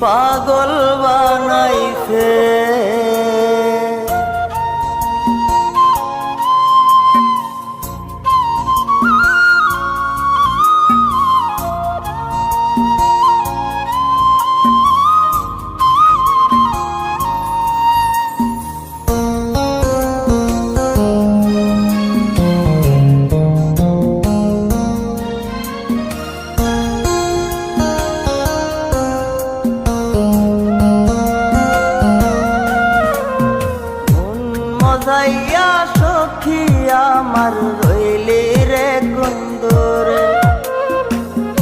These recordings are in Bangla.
পাগল বানাইছে। মজাইয়া সখী আমার রইলি রে কুন্দরে,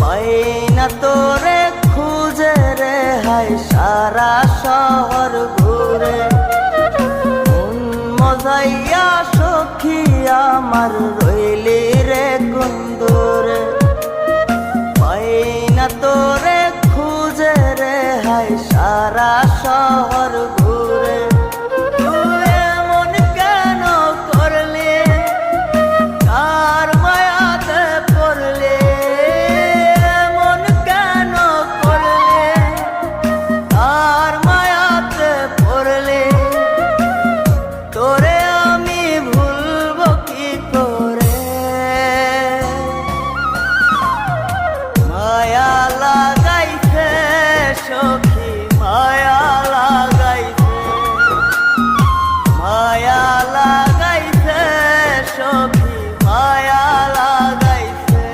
পাই না তোরে খুঁজে রে হাই সারা শহর ঘুরে। মজাইয়া সখী আমার রইলি রে কুন্দরে, পাই না তোরে খুঁজে রে হাই সারা শহর ঘুরে। সখী মায়া লাগাইছে, মায়া লাগাইছে সখী মায়া লাগাইছে।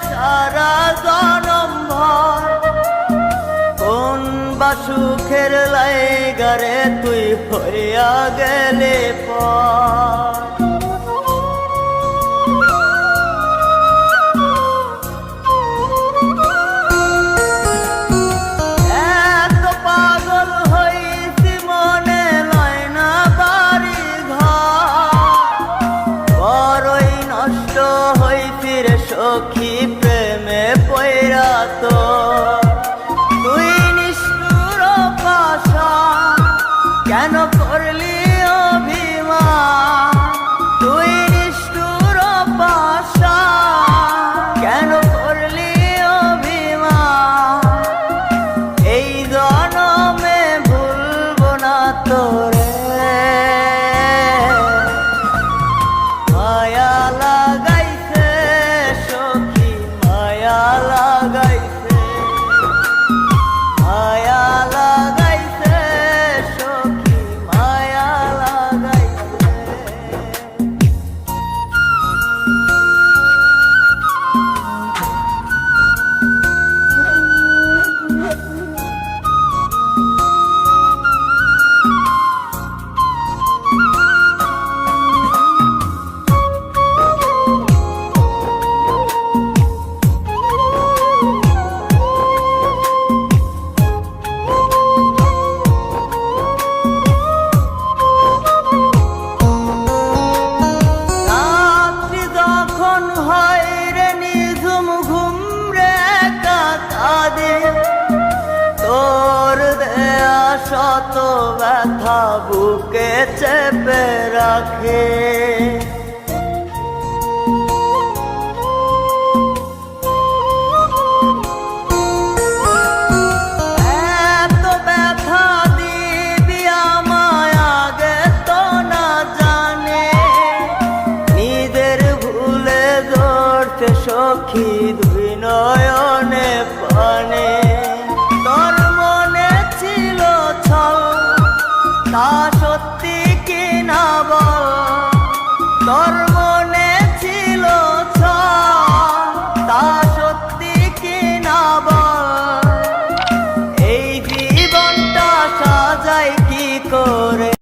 সারা জনম ভর কোন বা সুখের লাইগারে তুই হইয়া গেলে পর। এত পাগল হইছি মনে লয় না বাড়ি ঘর, বড়ই নষ্ট হইছি রে সখী প্রেমে পয়রা। তো তুই নিষ্ঠুর পাশান কেন করলি অভিমান, তুই নিষ্ঠুর পাশান কেন করলি অভিমান। এই জনমে ভুলবো না তোরে, মায়া লাগাইছে সখী মায়া লাগাইছে, মায়া লাগাইছে সখী মায়া লাগাইছে। তোর দেয়া শত ব্যথা বুকে চেপে রাখে।